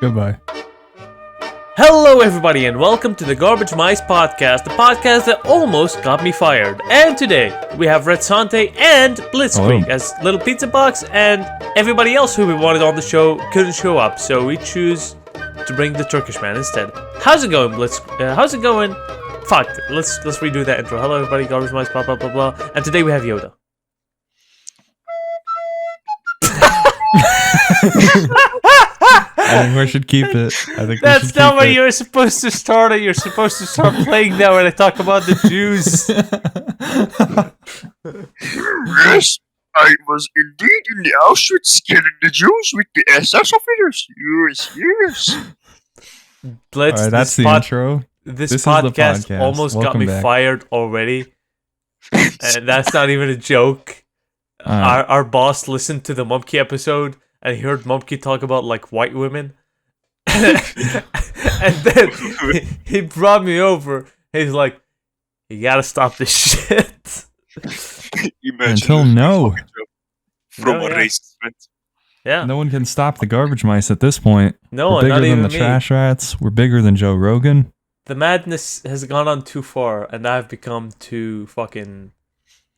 Goodbye. Hello everybody and welcome to the Garbagemice podcast, the podcast that almost got me fired. And today, we have Red Sante and Blitzkrieg as little pizza box, and everybody else who we wanted on the show couldn't show up, so we choose to bring the Turkish man instead. How's it going, Blitz? How's it going? Fuck, let's redo that intro. Hello everybody, Garbagemice, blah blah blah blah. And today we have Yoda. I think we should keep it. That's not where you're supposed to start it. You're supposed to start playing that when I talk about the Jews. Yes, I was indeed in the Auschwitz killing the Jews with the SS officers. Yes. Blitz, All right, that's the intro. This podcast almost got me fired already. And that's not even a joke. Our boss listened to the Mumkey episode and he heard Mumkey talk about like white women. And then he brought me over. He's like, you gotta stop this shit. Until no. From a racist friend. Yeah. No one can stop the Garbagemice at this point. No, we're bigger not than even the me. Trash Rats. We're bigger than Joe Rogan. The madness has gone on too far, and I've become too fucking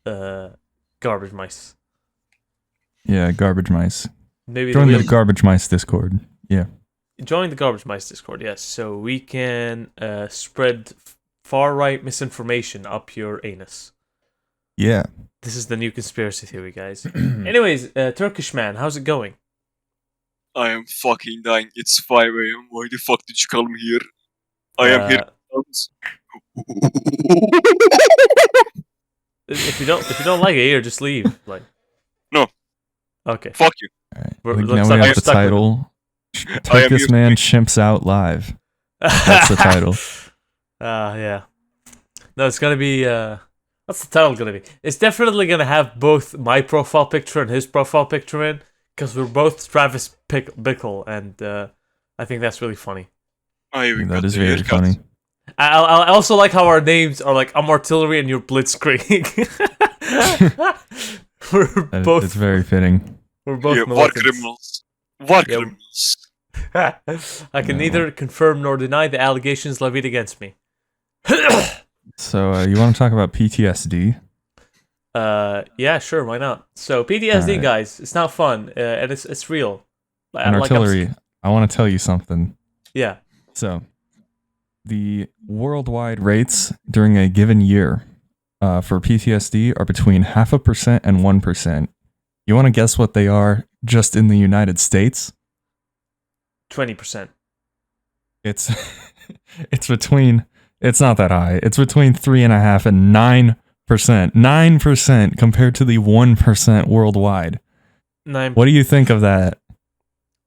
garbage mice. Yeah, Garbagemice. Maybe Join the Garbagemice Discord. Yeah. Join the Garbagemice Discord, yes, so we can spread far-right misinformation up your anus. Yeah. This is the new conspiracy theory, guys. Anyways, Turkish man, how's it going? I am fucking dying. It's 5 a.m. Why the fuck did you call me here? I am here. If you don't like it here, just leave. Like, no. Okay. Fuck you. All right. Now we have the title. Turkish Man Chimps Out Live. That's the title. Yeah. No, it's gonna be. What's the title gonna be? It's definitely gonna have both my profile picture and his profile picture in, because we're both Travis Bickle, and I think that's really funny. That is very funny. I also like how our names are like I'm Artillery and you're Blitzkrieg. It's very fitting. We're both war criminals. Criminals. I can neither confirm nor deny the allegations levied against me. So, you want to talk about PTSD? Yeah, sure, why not? So, PTSD, guys, it's not fun, and it's real. And Artillery, I want to tell you something. Yeah. So, the worldwide rates during a given year for PTSD are between 0.5% and 1%. You want to guess what they are just in the United States? 20%. It's between. It's not that high. It's between 3.5% and 9%. 9% compared to the 1% worldwide. 9. What do you think of that?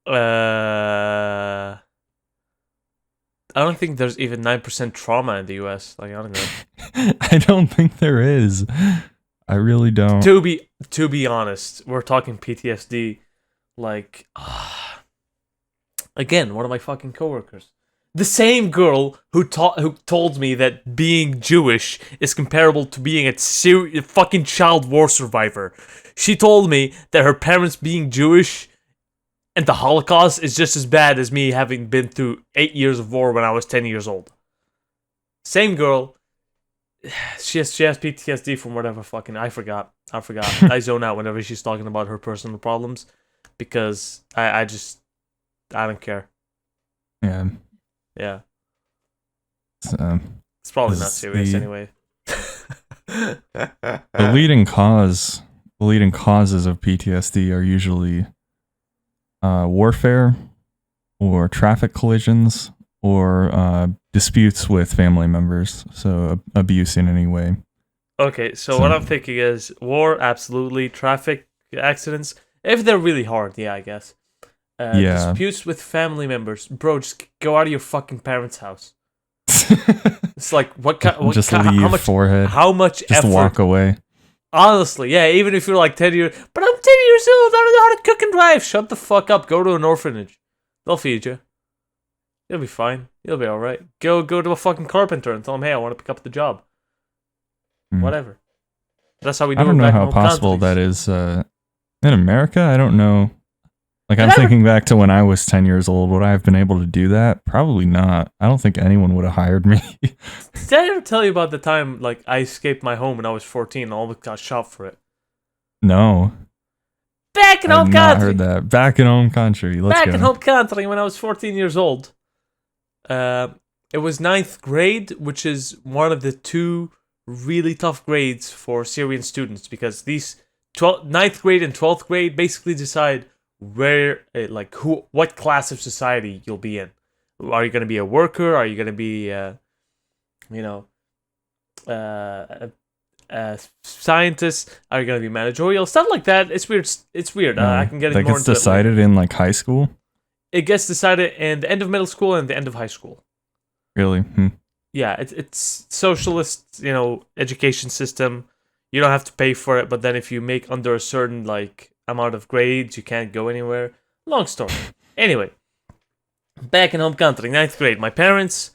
I don't think there's even 9% trauma in the US. Like, I don't know. I don't think there is. I really don't. To be honest, we're talking PTSD. Like, again, one of my fucking coworkers. The same girl who told me that being Jewish is comparable to being a fucking child war survivor. She told me that her parents being Jewish and the Holocaust is just as bad as me having been through 8 years of war when I was 10 years old. Same girl. She has PTSD from whatever fucking... I forgot. I zone out whenever she's talking about her personal problems because I don't care. Yeah. Yeah. It's probably not serious anyway. The leading causes of PTSD are usually warfare or traffic collisions or disputes with family members, so abuse in any way. Okay, so what I'm thinking is war, absolutely. Traffic accidents, if they're really hard, yeah, I guess. Disputes with family members, bro. Just go out of your fucking parents' house. It's like leave how much forehead. How much just effort? Walk away. Honestly, yeah. Even if you're like 10 years, but I'm 10 years old. I don't know how to cook and drive. Shut the fuck up. Go to an orphanage. They'll feed you. You'll be fine. You'll be all right. Go to a fucking carpenter and tell him, hey, I want to pick up the job. Whatever. That's how we do it. I don't know back how in home possible countries. that is in America. I don't know. Like, I'm thinking back to when I was 10 years old. Would I have been able to do that? Probably not. I don't think anyone would have hired me. Did I ever tell you about the time like I escaped my home when I was 14 and almost got shot for it? No. Back in I've home not country. heard that. Back in home country. Let's Back go. in home country when I was 14 years old. It was 9th grade, which is one of the 2 really tough grades for Syrian students because these 9th grade and 12th grade basically decide where, what class of society you'll be in. Are you going to be a worker? Are you going to be, a scientist? Are you going to be managerial? Stuff like that. It's weird. It's weird. I can get that more gets into decided in like high school. it gets decided in the end of middle school and the end of high school. Really? Yeah, it's socialist, education system. You don't have to pay for it, but then if you make under a certain amount of grades, you can't go anywhere. Long story. Anyway, back in home country, 9th grade, my parents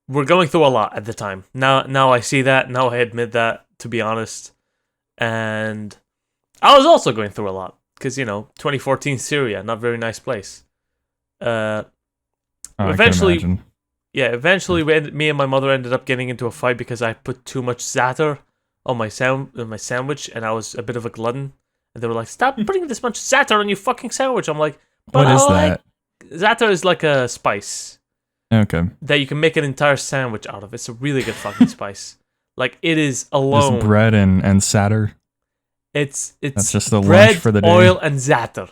were going through a lot at the time. Now I see that. Now I admit that, to be honest. And I was also going through a lot because 2014 Syria, not very nice place. Eventually, me and my mother ended up getting into a fight because I put too much za'atar on my sandwich, and I was a bit of a glutton. And they were like, "Stop putting this much za'atar on your fucking sandwich." I'm like, What is that? Za'atar is like a spice Okay. that you can make an entire sandwich out of. It's a really good fucking spice. Like, it is alone. Just bread and satter. It's That's just the bread, lunch for the day. oil, and za'atar.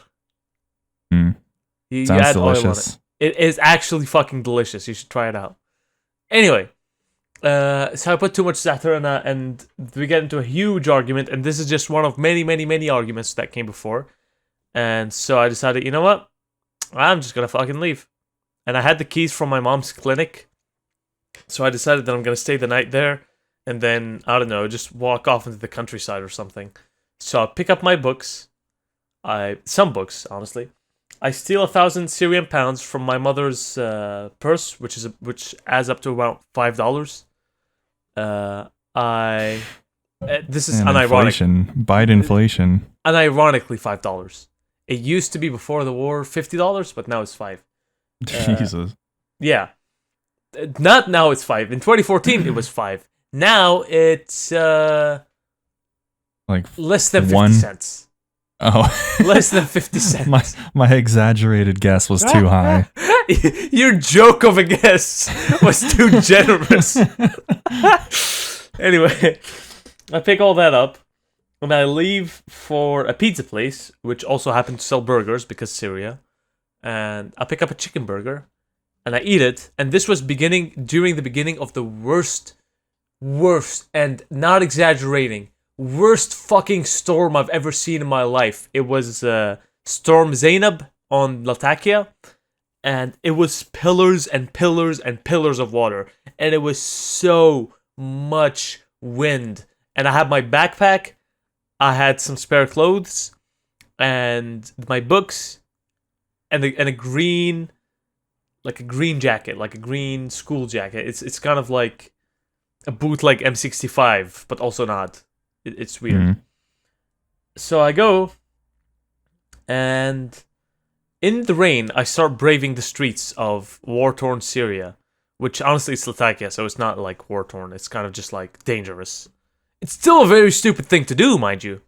You Sounds add oil on it. delicious. It is actually fucking delicious. You should try it out. Anyway, so I put too much za'atar in that, and we get into a huge argument. And this is just one of many, many, many arguments that came before. And so I decided, you know what? I'm just gonna fucking leave. And I had the keys from my mom's clinic, so I decided that I'm gonna stay the night there, and then I don't know, just walk off into the countryside or something. So I pick up my books. Some books, honestly. I steal 1,000 Syrian pounds from my mother's purse, which adds up to about $5. This is And unironic. inflation. Bite inflation. Unironically, $5. It used to be before the war $50, but now it's $5. Jesus. Yeah, not now. It's $5. In 2014, it was $5. Now it's Like less than 50 one- cents. Oh. Less than 50 cents. My exaggerated guess was too high. Your joke of a guess was too generous. Anyway, I pick all that up and I leave for a pizza place, which also happened to sell burgers because Syria. And I pick up a chicken burger and I eat it. And this was during the beginning of the worst, and not exaggerating, worst fucking storm I've ever seen in my life. It was Storm Zainab on Latakia, and it was pillars and pillars and pillars of water, and it was so much wind. And I had my backpack, I had some spare clothes, and my books, and a green, like a green jacket, like a green school jacket. It's kind of like a bootleg M65, but also not. It's weird. Mhm. So I go, and in the rain, I start braving the streets of war-torn Syria, which honestly is Latakia, so it's not like war-torn. It's kind of just like dangerous. It's still a very stupid thing to do, mind you.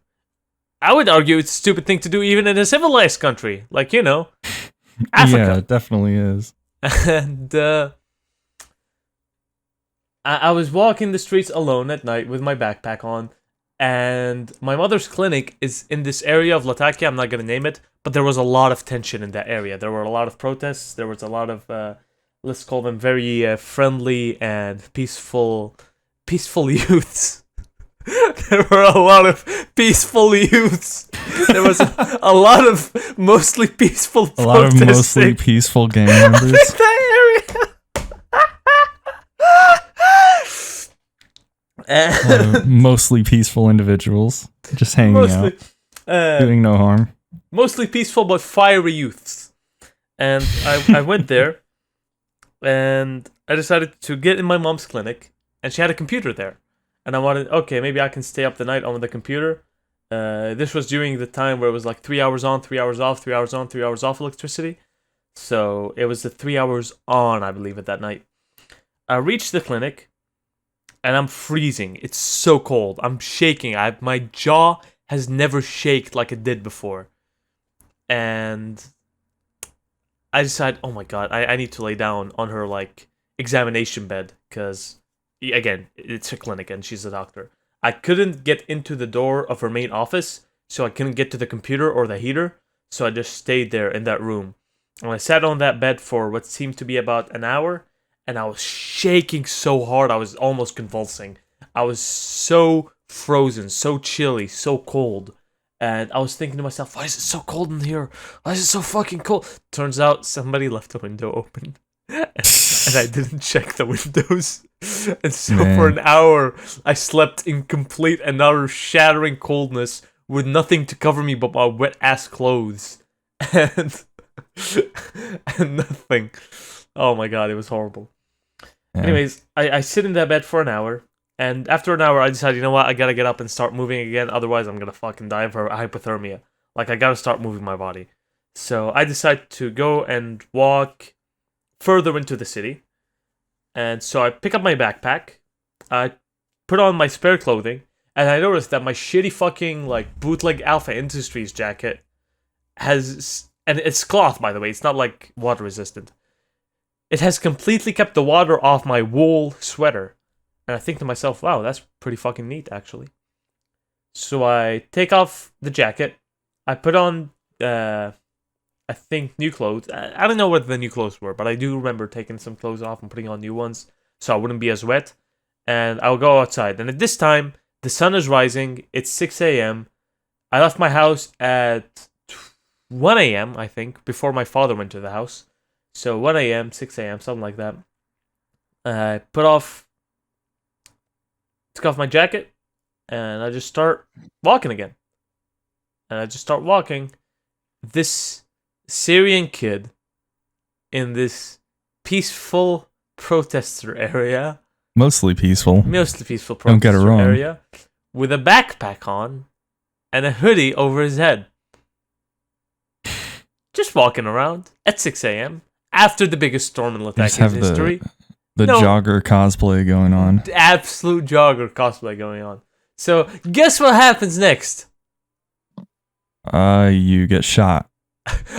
I would argue it's a stupid thing to do even in a civilized country, like, Africa. Yeah, it definitely is. And I was walking the streets alone at night with my backpack on, and my mother's clinic is in this area of Latakia. I'm not going to name it, but there was a lot of tension in that area. There were a lot of protests. There was a lot of, let's call them very friendly and peaceful youths. There were a lot of peaceful youths. There was a lot of mostly peaceful protesting. A lot of mostly peaceful gang members. that area. Mostly peaceful individuals. Just hanging out. Doing no harm. Mostly peaceful but fiery youths. And I went there, and I decided to get in my mom's clinic, and she had a computer there. And I wanted, okay, maybe I can stay up the night on the computer This was during the time where it was like 3 hours on, 3 hours off, 3 hours on, 3 hours off electricity. So it was the 3 hours on, I believe, at that night. I reached the clinic, and I'm freezing. It's so cold. I'm shaking. My jaw has never shaked like it did before. And I decided, oh my god, I need to lay down on her like examination bed because, again, it's a clinic and she's a doctor. I couldn't get into the door of her main office, so I couldn't get to the computer or the heater. So I just stayed there in that room. And I sat on that bed for what seemed to be about an hour, and I was shaking so hard I was almost convulsing. I was so frozen, so chilly, so cold. And I was thinking to myself, why is it so cold in here? Why is it so fucking cold? Turns out somebody left the window open. And I didn't check the windows. And so for an hour, I slept in complete and utter shattering coldness with nothing to cover me but my wet ass clothes. And nothing. Oh my god, it was horrible. Yeah. Anyways, I sit in that bed for an hour. And after an hour, I decided, you know what, I gotta get up and start moving again, otherwise I'm gonna fucking die of hypothermia. Like, I gotta start moving my body. So I decided to go and walk further into the city. And so I pick up my backpack, I put on my spare clothing, and I noticed that my shitty fucking, like, bootleg Alpha Industries jacket has... And it's cloth, by the way, it's not, like, water resistant. It has completely kept the water off my wool sweater. And I think to myself, wow, that's pretty fucking neat, actually. So I take off the jacket. I put on, I think, new clothes. I don't know what the new clothes were, but I do remember taking some clothes off and putting on new ones so I wouldn't be as wet. And I'll go outside. And at this time, the sun is rising. It's 6 a.m. I left my house at 1 a.m., I think, before my father went to the house. So 1 a.m., 6 a.m., something like that. I took off my jacket, and I just start walking again. And I just start walking. This Syrian kid in this peaceful protester area. Mostly peaceful Protester Don't get it wrong. area. With a backpack on and a hoodie over his head. Just walking around at 6 a.m. after the biggest storm in Latakia's history. The jogger cosplay going on. Absolute jogger cosplay going on. So, guess what happens next? You get shot.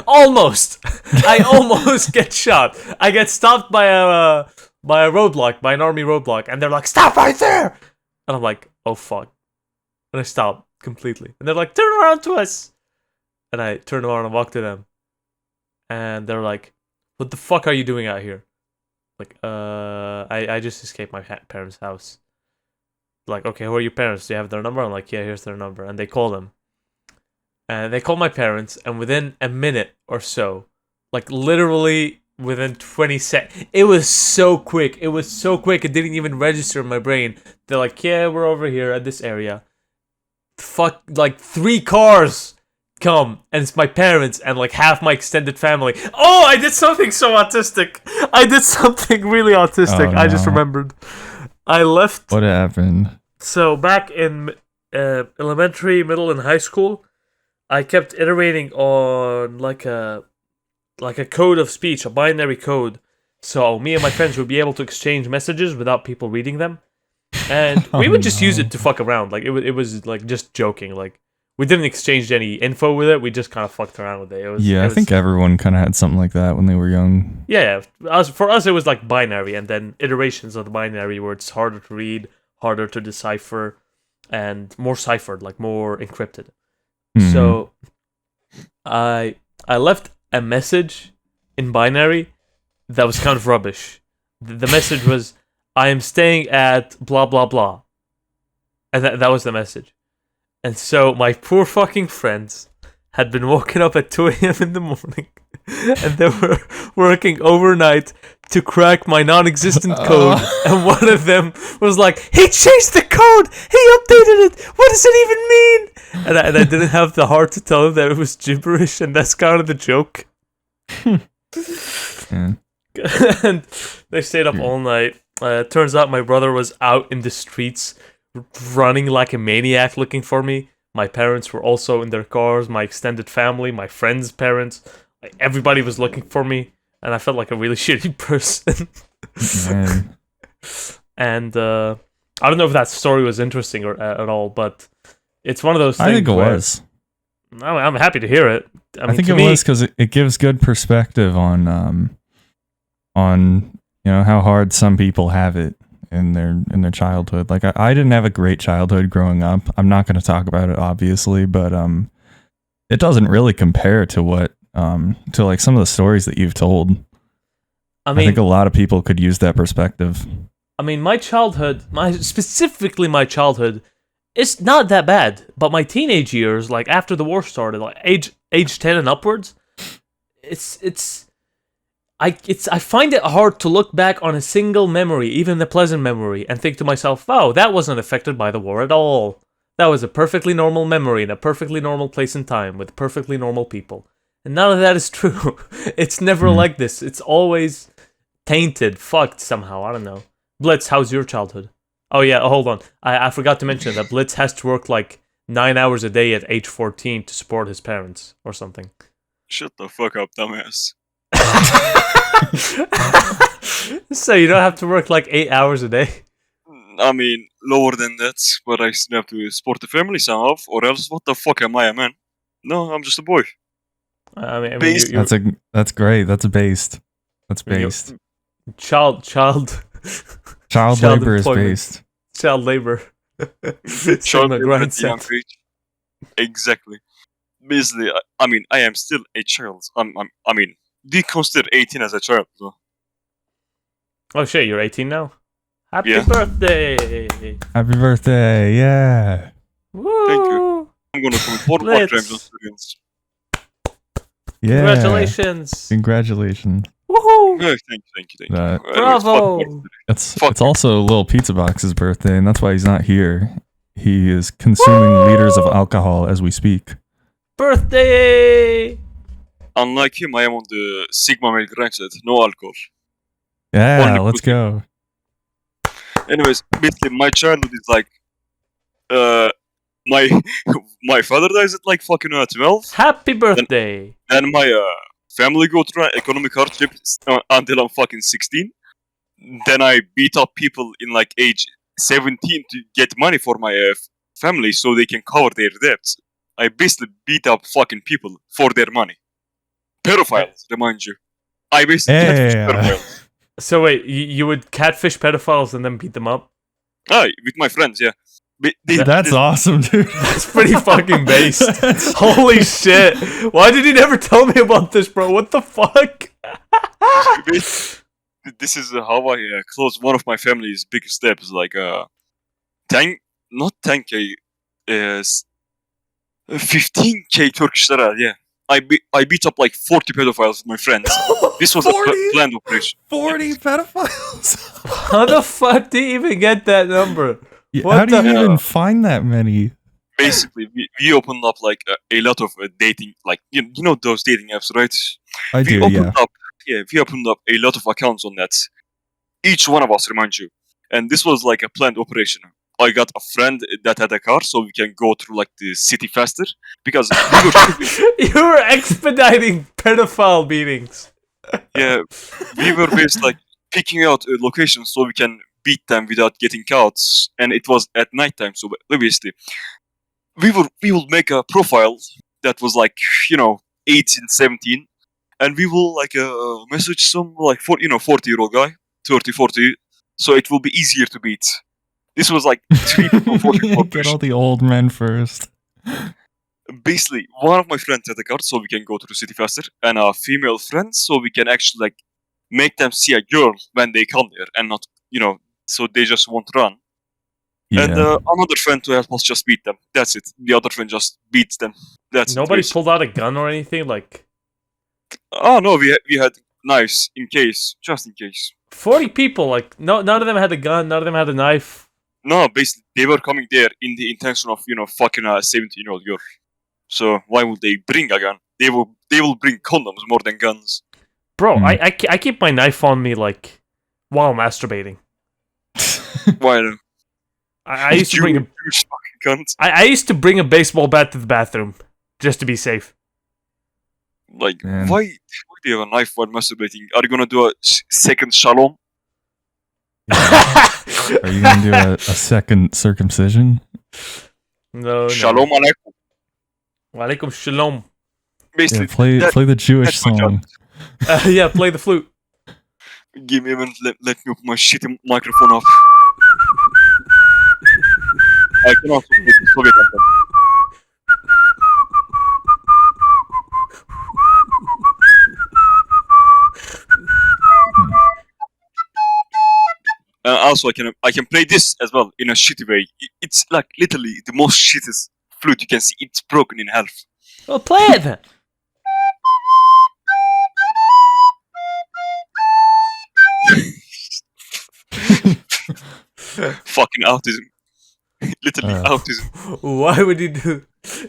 Almost. I almost get shot. I get stopped by a roadblock, by an army roadblock, and they're like, "Stop right there!" And I'm like, "Oh fuck!" And I stop completely, and they're like, "Turn around to us!" And I turn around and walk to them, and they're like, "What the fuck are you doing out here?" Like, I just escaped my parents' house. Like, okay, who are your parents? Do you have their number? I'm like, yeah, here's their number. And they call them. And they call my parents, and within a minute or so, like literally within 20 seconds, it was so quick. It was so quick, it didn't even register in my brain. They're like, yeah, we're over here at this area. Fuck, like 3 cars come, and it's my parents and like half my extended family. Oh, I did something so autistic. I did something really autistic. Oh, no. I just remembered. I left. What happened? So back in elementary, middle, and high school, I kept iterating on like a code of speech, a binary code. So me and my friends would be able to exchange messages without people reading them, and we would just use it to fuck around. Like it was like just joking. Like we didn't exchange any info with it. We just kind of fucked around with it. I think everyone kind of had something like that when they were young. Yeah. For us, it was like binary, and then iterations of the binary where it's harder to read, harder to decipher, and more ciphered, like more encrypted. Mm-hmm. So I left a message in binary that was kind of rubbish. The message was, I am staying at blah blah blah. And that was the message. And so my poor fucking friends had been woken up at 2 a.m. in the morning, and they were working overnight to crack my non-existent code. And one of them was like, he changed the code! He updated it! What does it even mean? And I didn't have the heart to tell him that it was gibberish, and that's kind of the joke. Yeah. And they stayed up all night. Turns out my brother was out in the streets running like a maniac looking for me, My parents were also in their cars. My extended family, my friends' parents, like, everybody was looking for me, and I felt like a really shitty person. Man. And I don't know if that story was interesting or at all, but it's one of those things. I think it where was. I'm happy to hear it. I mean, think to it me, was because it gives good perspective on how hard some people have it in their childhood. Like I didn't have a great childhood growing up. I'm not going to talk about it obviously, but it doesn't really compare to what to like some of the stories that you've told. I I mean, think a lot of people could use that perspective. my childhood, specifically my childhood, it's not that bad. But my teenage years, like after the war started, like age 10 and upwards, I find it hard to look back on a single memory, even the pleasant memory, and think to myself, "Wow, that wasn't affected by the war at all. That was a perfectly normal memory in a perfectly normal place and time with perfectly normal people." And none of that is true. It's never like this. It's always tainted, fucked somehow. I don't know. Blitz, how's your childhood? Oh yeah, hold on. I forgot to mention that Blitz has to work like 9 hours a day at age 14 to support his parents or something. Shut the fuck up, dumbass. So you don't have to work like 8 hours a day? I mean, lower than that, but I still have to support the family somehow, or else what the fuck am I, a man? No, I'm just a boy. I mean, Based- That's great. That's based. That's I mean, based. child Child child labor is employment. based. child labor. Child Sigma labor grind at a young set. age. Exactly. Basically, I mean, I am still a child. I mean, do you consider 18 as a child, though? Oh shit, you're 18 now? Happy Yeah. birthday! Happy birthday! Yeah. Woo! Thank you. I'm gonna commit 4 more Let's- crimes on students. Yeah. Congratulations! Congratulations. Woohoo! Oh, thank you. That- Anyways, Bravo! fuck birthday. It's Fuck it's also Little Pizza Box's birthday, and that's why he's not here. He is consuming liters of alcohol as we speak. Birthday! Unlike him, I am on the Sigma male grindset, no alcohol. Yeah, Only let's pussy. go. Anyways, basically, my childhood is like, my my father dies at like fucking 12. Happy birthday! Then my family go through an economic hardship until I'm fucking 16. Then I beat up people in like age 17 to get money for my family so they can cover their debts. I basically beat up fucking people for their money. Pedophiles, remind you. I basically catfish Yeah. pedophiles. So wait, you would catfish pedophiles and then beat them up? Aye, with my friends, yeah. That's awesome, dude. That's pretty fucking based. That's- Holy shit! Why did you never tell me about this, bro? What the fuck? This is how I close one of my family's biggest steps, like 10k, 15k Turkish lira, yeah. I beat up like 40 pedophiles with my friends. This was a 40? planned operation. 40 pedophiles? How the fuck do you even get that number? What How do you the- even find that many? Basically, we opened up like a lot of dating, like you know those dating apps, right? I do, we yeah. opened up a lot of accounts on that. Each one of us, remind you. And this was like a planned operation. I got a friend that had a car, so we can go through like the city faster because we were You were expediting pedophile beatings. yeah, we were based like picking out a location so we can beat them without getting caught. And it was at nighttime, so obviously we will make a profile that was like 18, 17, and we will like message some like 40-year-old guy, 30, 40, so it will be easier to beat. This was like 3 people, 40 Get all the old men first. Basically, one of my friends had a car, so we can go to the city faster, and a female friend, so we can actually like make them see a girl when they come there, and not so they just won't run. Yeah. And another friend to help us just beat them. That's it. The other friend just beats them. That's Nobody it. pulled out a gun or anything? Like, Oh no, we had knives in case, just in case. 40 people, like, none of them had a gun, none of them had a knife. No, basically they were coming there in the intention of fucking a 17-year-old girl. So why would they bring a gun? They will bring condoms more than guns. Bro, Hmm. I keep my knife on me, like, while masturbating. Why? I used to bring a... You fucking cunt. I used to bring a baseball bat to the bathroom just to be safe. Like, Man. why do you have a knife while masturbating? Are you gonna do a second shalom? Are you gonna do a second circumcision? No. Shalom alaikum. Walaikum shalom. Basically, Yeah, play the Jewish that's my job. song. Yeah, play the flute. Give me a minute. Let me open my shitty microphone up. I can also play the Soviet anthem. Also, I can play this as well in a shitty way. It's like literally the most shittest flute you can see. It's broken in half. Well, play it then. Fucking autism. Literally autism. Why would he do?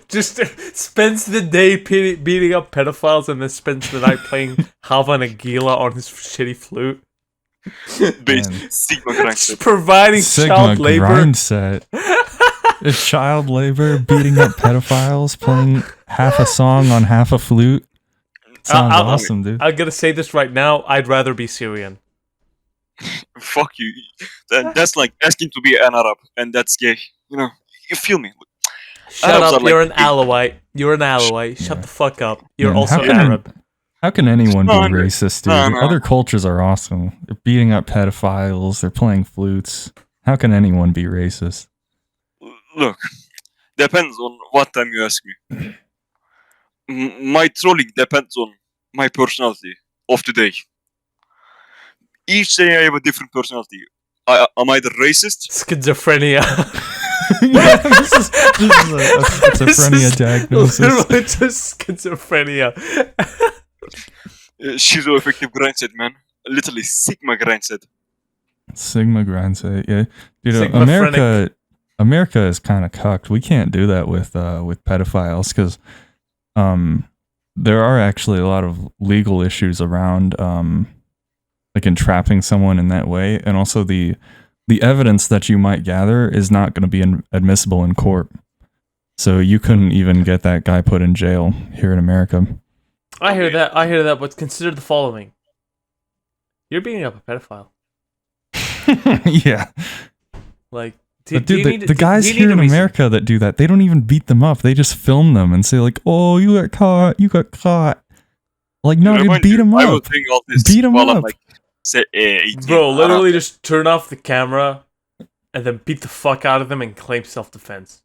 Just spends the day beating up pedophiles and then spends the night playing Hava Nagila on his shitty flute. Based Man. Sigma grindset. Just providing Sigma child labor. grind set. It's child labor, beating up pedophiles, playing half a song on half a flute. Sounds awesome, dude. I'm gonna say this right now. I'd rather be Syrian. Fuck you. That's like asking to be an Arab, and that's gay. You know, you feel me? Shut Arabs up. are You're like an Alawite. You're an Alawite. Shut the fuck up. You're Man, also how can Arab. How can anyone be No, racist, dude? no. Other cultures are awesome. They're beating up pedophiles. They're playing flutes. How can anyone be racist? Look, depends on what time you ask me. My trolling depends on my personality of the day. Each day I have a different personality. I'm either racist. Schizophrenia. Yeah, this is a schizophrenia diagnosis. Literally just schizophrenia. Schizoaffective grindset, man. Literally Sigma grindset. Sigma grind set, yeah, dude. Sigma-phrenic. America is kind of cucked. We can't do that with pedophiles because there are actually a lot of legal issues around like entrapping someone in that way, and also the evidence that you might gather is not going to be admissible in court. So you couldn't even get that guy put in jail here in America. I hear that, but consider the following. You're beating up a pedophile. Yeah. Like, But dude, the guys here in America that do that, they don't even beat them up. They just film them and say like, "Oh, you got caught. You got caught." Like, no, dude, beat them I will up. think all this Beat 'em while I'm up. like, say, 18. Bro, literally just turn off the camera and then beat the fuck out of them and claim self-defense.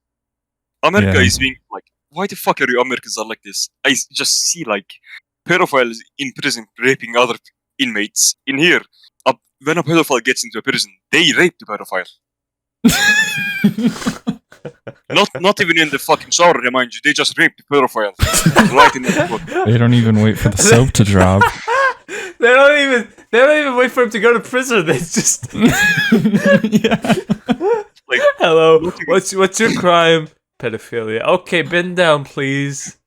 America Yeah. is being like, why the fuck are you Americans are like this? I just see like pedophiles in prison raping other inmates. In here, when a pedophile gets into a prison, they rape the pedophile. Not even in the fucking shower, remind you. They just rape the pedophile right in the spot. They don't even wait for the soap to drop. They don't even wait for him to go to prison. They just Yeah. Like, hello. What's your crime? Pedophilia. Okay, bend down, please.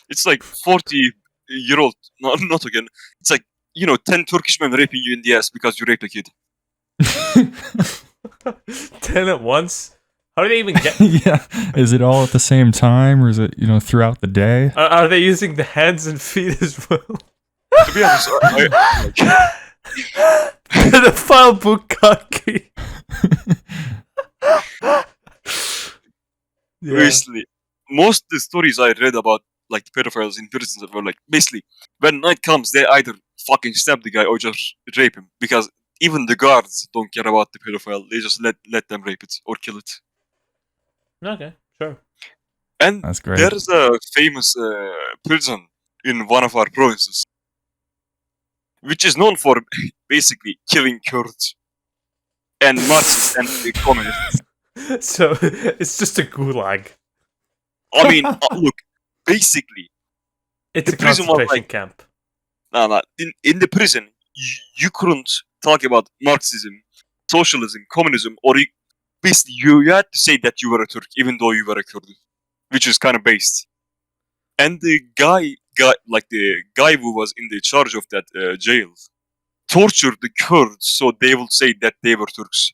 it's like 40-year-old. No, not again. It's like 10 Turkish men raping you in the ass because you raped a kid. 10 at once? How do they even get? Yeah. Is it all at the same time, or is it throughout the day? Are they using the hands and feet as well? To be honest, Pedophile bukkake. Yeah. Basically, most of the stories I read about like the pedophiles in prisons were like basically when night comes they either fucking stab the guy or just rape him because even the guards don't care about the pedophile. They just let them rape it or kill it. Okay, sure. And That's great. there's a famous prison in one of our provinces, which is known for basically killing Kurds and Marxists and the communists. So it's just a gulag. I mean, look, basically, It's The a prison was concentration like- camp. no, in the prison, you couldn't talk about Marxism, socialism, communism, or basically you had to say that you were a Turk, even though you were a Kurd, which is kind of based. And the guy who was in the charge of that jail tortured the Kurds so they will say that they were Turks.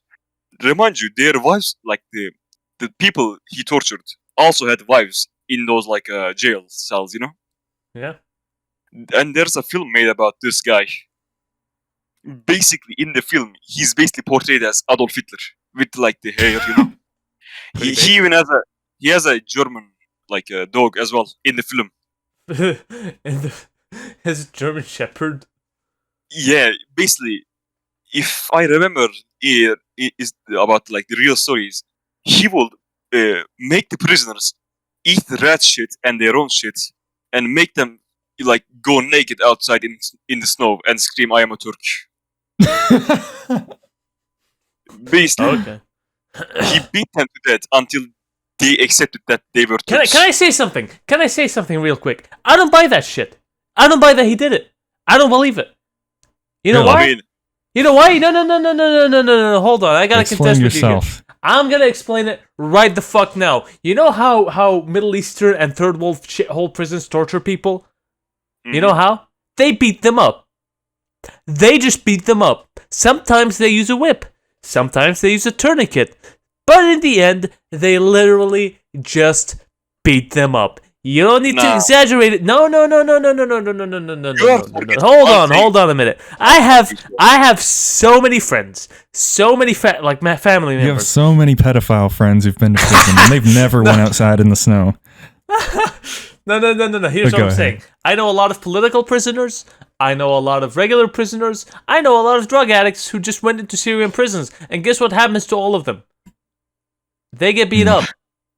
Remind you, their wives, like the the people he tortured also had wives in those like jail cells, you know. Yeah. And there's a film made about this guy. Basically, in the film, he's basically portrayed as Adolf Hitler with like the hair, you know. Pretty he even has a German like dog as well in the film. And his German Shepherd. Yeah, basically, if I remember, is about like the real stories. He will make the prisoners eat the rat shit and their own shit, and make them like go naked outside in the snow and scream, "I am a Turk." Basically, Okay. he beat them to death until they accepted that they were Turks. Can I say something? Can I say something real quick? I don't buy that shit. I don't buy that he did it. I don't believe it. You know Really? why? I mean, You know why? No. Hold on. I gotta Explain contest with you here. yourself. I'm gonna explain it right the fuck now. You know how Middle Eastern and third world shithole prisons torture people? You know how? They beat them up. They just beat them up. Sometimes they use a whip. Sometimes they use a tourniquet. But in the end, they literally just beat them up. You don't need to Nah. exaggerate it. No. You have to forget Hold one on, thing. hold on a minute. I have so many friends, so many family You have members. so many pedophile friends who've been to prison and they've never went outside in the snow. No. Here's But what I'm go saying. I know a lot of political prisoners. I know a lot of regular prisoners. I know a lot of drug addicts who just went into Syrian prisons. And guess what happens to all of them? They get beat up.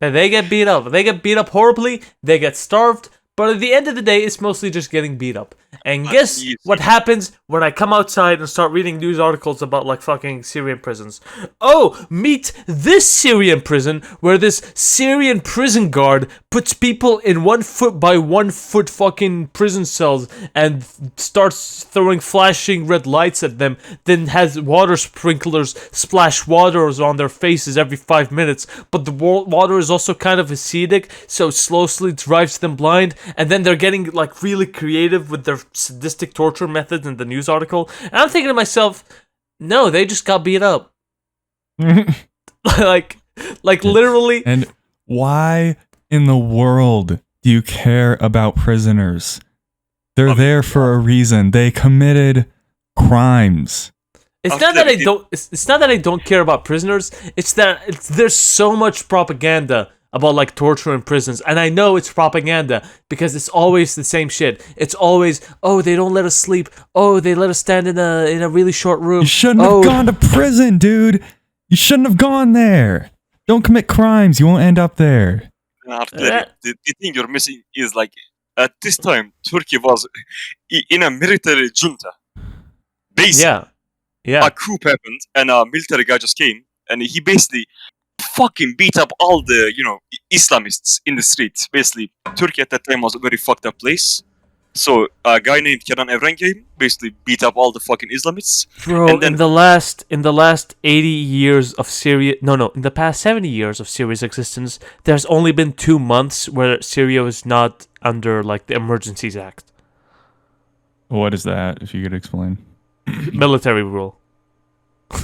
And they get beat up. They get beat up horribly. They get starved. But at the end of the day, it's mostly just getting beat up. And guess Yes. what happens when I come outside and start reading news articles about like fucking Syrian prisons? Oh, meet this Syrian prison where this Syrian prison guard puts people in 1 foot by 1 foot fucking prison cells and starts throwing flashing red lights at them, then has water sprinklers splash waters on their faces every 5 minutes, but the water is also kind of acidic, so it slowly drives them blind, and then they're getting like really creative with their sadistic torture methods in the news article. And I'm thinking to myself, no, they just got beat up. like literally. And why in the world do you care about prisoners? They're there for a reason. They committed crimes. It's not that I don't. It's not that I don't care about prisoners. It's that there's so much propaganda about like torture in prisons, and I know it's propaganda because it's always the same shit. It's always, oh, they don't let us sleep. Oh, they let us stand in a really short room. You shouldn't have gone to prison, dude. You shouldn't have gone there. Don't commit crimes. You won't end up there. the thing you're missing is like at this time Turkey was in a military junta. Basically, Yeah. a coup happened and a military guy just came and he basically fucking beat up all the Islamists in the streets. Basically, Turkey at that time was a very fucked up place. So a guy named Kenan Evren came, basically beat up all the fucking Islamists. Bro, And then- in the last 80 years of Syria, in the past 70 years of Syria's existence, there's only been 2 months where Syria was not under like the Emergencies Act, What is that, if you could explain? military rule.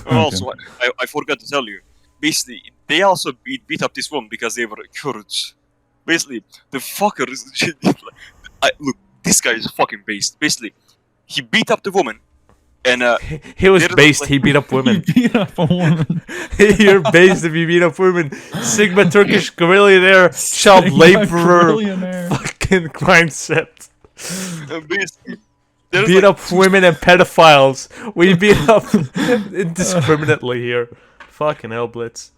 Also, I forgot to tell you. Basically, they also beat up this woman because they were Kurds. Basically, the fucker is look. This guy is fucking based. Basically, he beat up the woman, and He was there's, based. like- He beat up women. Beat up a woman. You're based if you beat up women. Sigma Turkish guerrillionaire, child laborer, Billionaire. fucking crime set. basically, there's Beat like up women and pedophiles. We beat up indiscriminately here. Fucking hell, Blitz.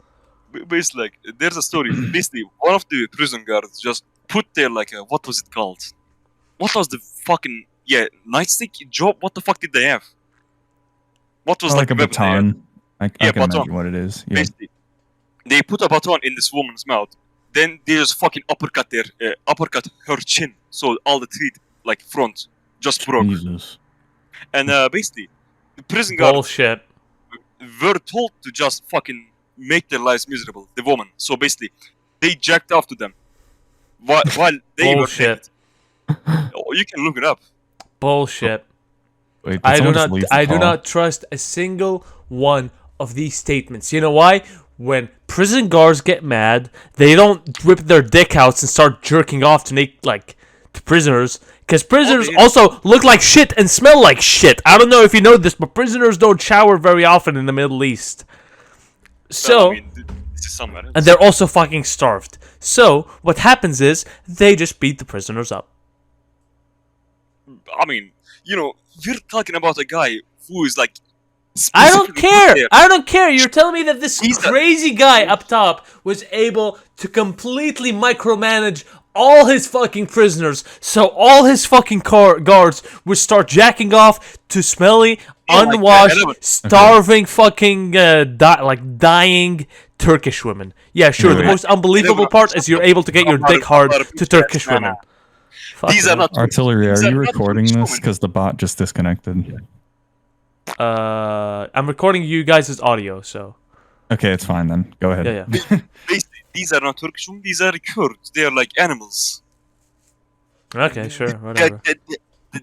basically, like, there's a story. Basically, one of the prison guards just put there like what was it called? What was the fucking nightstick job? What the fuck did they have? What was Like a the weapon they had? baton. I can baton. imagine what it is. Yeah. Basically, they put a baton in this woman's mouth. Then they just fucking uppercut her chin, so all the teeth like front just broke. Jesus. And basically, the prison guards Bullshit. were told to just fucking make their lives miserable. The woman. So basically, they jacked off to them while they Bullshit. were naked. Oh, you can look it up. Bullshit. Wait, did I do someone just not. leave the I do call? not trust a single one of these statements. You know why? when prison guards get mad, they don't whip their dick outs and start jerking off to prisoners. Because prisoners also look like shit and smell like shit. I don't know if you know this, but prisoners don't shower very often in the Middle East. So, this is somewhere else. and they're also fucking starved. So, what happens is, they just beat the prisoners up. I mean, we're talking about a guy who is like. I don't specifically care. put there. I don't care. You're telling me that this He's a- crazy guy up top was able to completely micromanage all his fucking prisoners, so all his fucking guards would start jacking off to smelly, unwashed, starving, fucking dying Turkish women. Yeah, sure. The most unbelievable part is you're able to get your dick hard to Turkish women. These are not Artillery, these are are you not recording Turkish this? women. Because the bot just disconnected. I'm recording you guys' audio, so Okay, it's fine then. Go ahead. yeah. Basically, these are not Turkish women. These are Kurds. They are like animals. Okay, sure, whatever.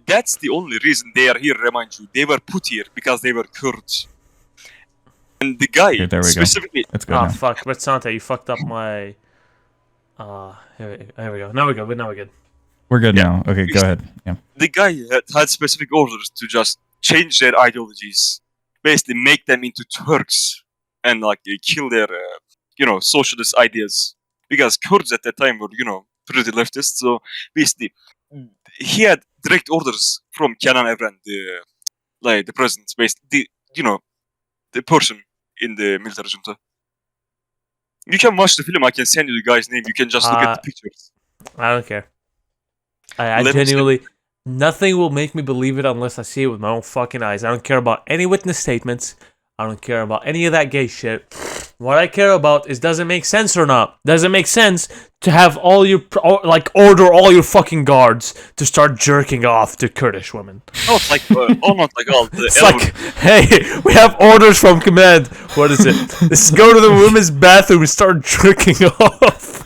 That's the only reason they are here. Remind you, they were put here because they were Kurds. And the guy Okay, there we go. specifically, It's good Oh now. fuck, but Santa, you fucked up my. Here we go. Now we're good. Now we're good. We're good now. Okay, go ahead. Yeah. the guy had specific orders to just change their ideologies, basically make them into Turks and kill their socialist ideas, because Kurds at that time were pretty leftist. So basically he had direct orders from Kenan Evren, the president, basically the person in the military junta. You can watch the film. I can send you the guy's name. You can just look at the pictures. I don't care. I Let me see. genuinely, nothing will make me believe it unless I see it with my own fucking eyes. I don't care about any witness statements. I don't care about any of that gay shit. What I care about is, does it make sense or not? Does it make sense to have all your order all your fucking guards to start jerking off to Kurdish women? Not like not like all the It's like, hey, we have orders from command. What is it? Let's go to the women's bathroom and start jerking off.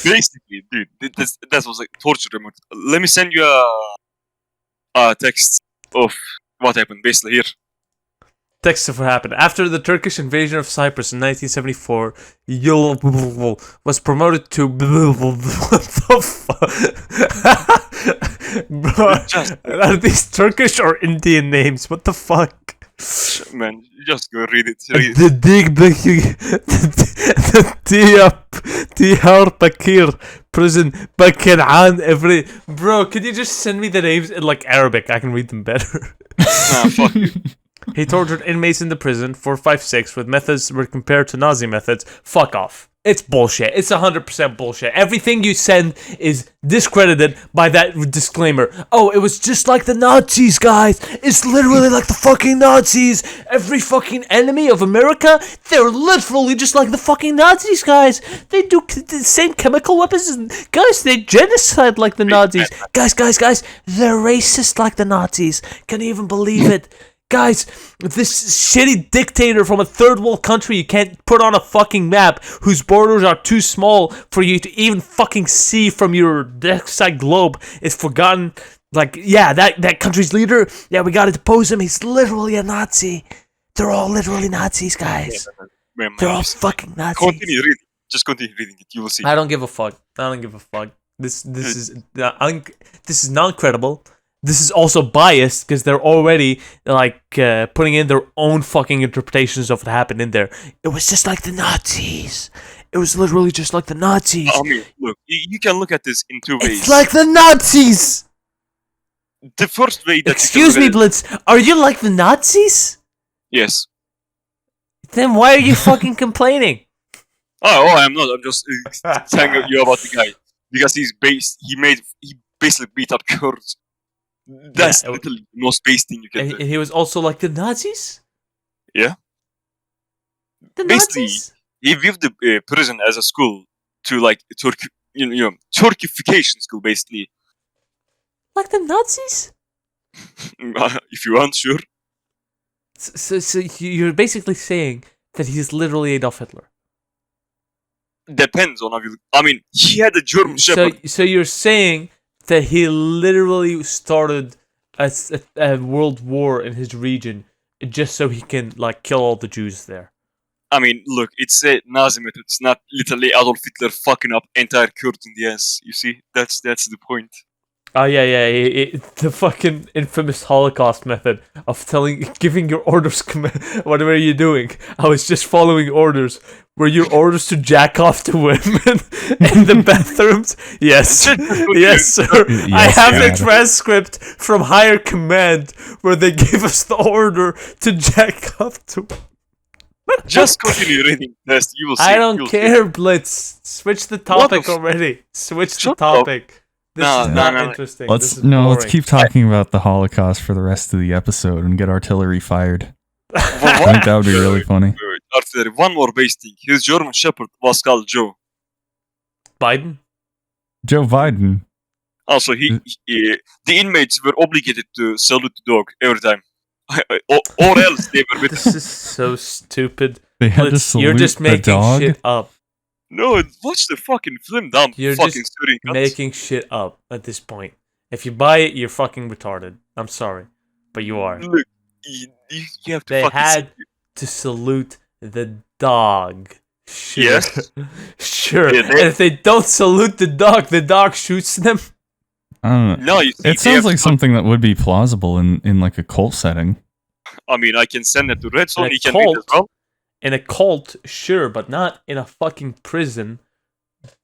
basically, dude, that was like torture remote. Let me send you a text of what happened basically here. Text of what happened. After the Turkish invasion of Cyprus in 1974, Yul was promoted to... What the fuck? Bro, are these Turkish or Indian names? What the fuck? Man, just go read it. Read it. The Diyarbakir prison, Bakiran, every... Bro, could you just send me the names in Arabic? I can read them better. Nah, fuck you. He tortured inmates in the prison 456 with methods were compared to Nazi methods. Fuck off. It's bullshit. It's 100% bullshit. Everything you send is discredited by that disclaimer. Oh, it was just like the Nazis, guys. It's literally like the fucking Nazis. Every fucking enemy of America, they're literally just like the fucking Nazis, guys. They do the same chemical weapons. Guys, they genocide like the Nazis. Guys, they're racist like the Nazis. Can you even believe it? Guys, this shitty dictator from a third world country you can't put on a fucking map, whose borders are too small for you to even fucking see from your deckside globe, is forgotten. That country's leader, we gotta depose him. He's literally a Nazi. They're all literally Nazis, guys. They're all fucking Nazis. Continue reading. Just continue reading it. You will see. I don't give a fuck. This is not credible. This is also biased because they're already putting in their own fucking interpretations of what happened in there. It was just like the Nazis. It was literally just like the Nazis. I mean, look, you can look at this in two ways. It's like the Nazis. The first way that Excuse me, Blitz. Are you like the Nazis? Yes. Then why are you fucking complaining? Oh, I'm not. I'm just telling you about the guy because he basically beat up Kurds. That's literally the most base thing you can do. He was also like the Nazis? Yeah. The Basically, Nazis? he viewed the prison as a school to Turkification school, basically. Like the Nazis? If you want, sure. So you're basically saying that he's literally Adolf Hitler. Depends on how you. I mean, he had a German Shepherd. So you're saying that he literally started a world war in his region just so he can like kill all the Jews there. I mean, look, it's a Nazi method. It's not literally Adolf Hitler fucking up entire Kurds in the ass. You see, that's the point. Oh yeah, the fucking infamous Holocaust method of giving your orders, what were you doing? I was just following orders. Were your orders to jack off to women in the bathrooms? Yes, yes, sir. Yes, I have the God. transcript from higher command where they gave us the order to jack off to. Just continue reading test. You will see. I don't You'll care, Blitz. Switch the topic f- already. Switch the Shut up. topic. This is not no. interesting. Let's this is boring. let's keep talking about the Holocaust for the rest of the episode and get artillery fired. I think that would be really funny. Wait, artillery. One more base thing. His German Shepherd was called Joe. Biden. Joe Biden. Also, the inmates were obligated to salute the dog every time, or else they were with. This is so stupid. They had to Blitz, salute you're just the making dog. shit up. No, watch the fucking film, dumb You're fucking just studying cunts. making shit up at this point. If you buy it, you're fucking retarded. I'm sorry, but you are. Look, you have to They fucking had to salute the dog. Sure. Yes. Sure. Yeah, And if they don't salute the dog shoots them. I don't know. No, you see, It they have sounds like to- something that would be plausible in like a cult setting. I mean, I can send it to Red Zone. In a He can read as cult? well. In a cult, sure, but not in a fucking prison.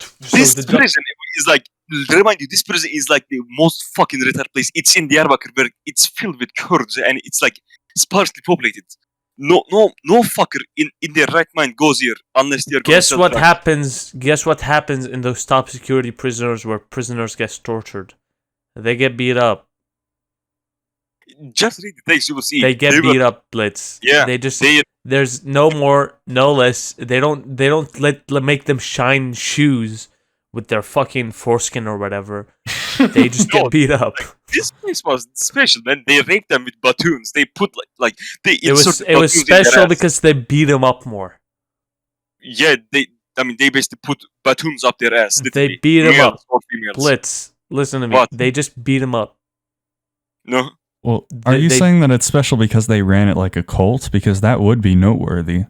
So This the dog- prison is like, remind you, this prison is like the most fucking retarded place. It's in Diyarbakir, where it's filled with Kurds, and it's like sparsely populated. No fucker in their right mind goes here unless they're. Guess what happens? Guess what happens in those top security prisoners where prisoners get tortured? They get beat up. Just read the text, you will see. They get beat up, Blitz. Yeah, They just they- there's no more, no less. They don't let make them shine shoes with their fucking foreskin or whatever. They just No, get beat up. This place was special, man. They raped them with batoons. They put like they. It was inserted it was batoons in their special ass. because they beat them up more. Yeah, they basically put batoons up their ass. They literally. beat 'em Males up. or females. Blitz, listen to me. What? They just beat them up. No, Well, are you They- saying that it's special because they ran it like a cult? Because that would be noteworthy.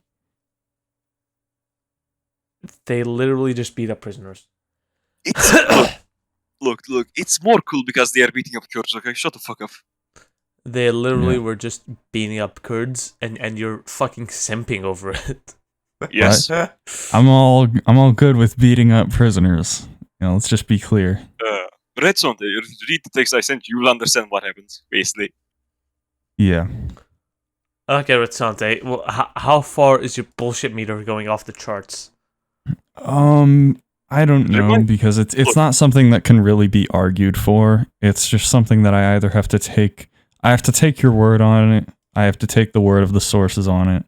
They literally just beat up prisoners. it's look. It's more cool because they are beating up Kurds. Okay, shut the fuck up. They literally Yeah. were just beating up Kurds, and you're fucking simping over it. Yes. I'm all good with beating up prisoners. You know, let's just be clear. Red Zone, read the text I sent you. You'll understand what happens. Basically, Yeah. Okay, Ratsante, well, how far is your bullshit meter going off the charts? I don't Never know mind. because it's Look. not something that can really be argued for. It's just something that I either have to take. I have to take your word on it. I have to take the word of the sources on it,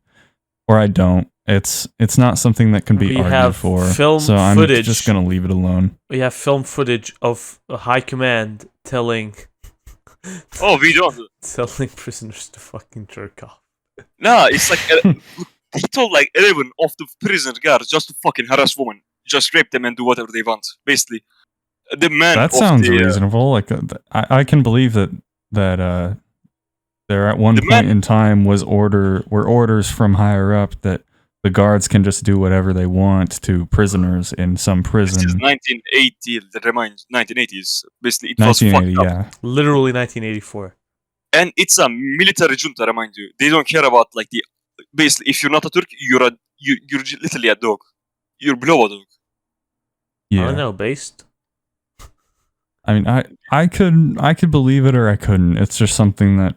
or I don't. It's not something that can be We argued have for. film so I'm footage. just gonna leave it alone. We have film footage of a high command telling oh, we don't. prisoners to fucking jerk off. Nah, it's like he told like 11 of the prisoner guards just to fucking harass women, just rape them and do whatever they want. Basically, the man. That of sounds the, reasonable. Like I can believe that there at one The point man- in time were orders from higher up that the guards can just do whatever they want to prisoners in some This is prison. 1980. That reminds 1980s. Basically, it was 1980, fucked up. yeah. Literally 1984. And it's a military junta. Remind you, they don't care about like the. Basically, if you're not a Turk, you're literally a dog. You're below a dog. I Yeah. don't know, based. I mean, I could believe it or I couldn't. It's just something that,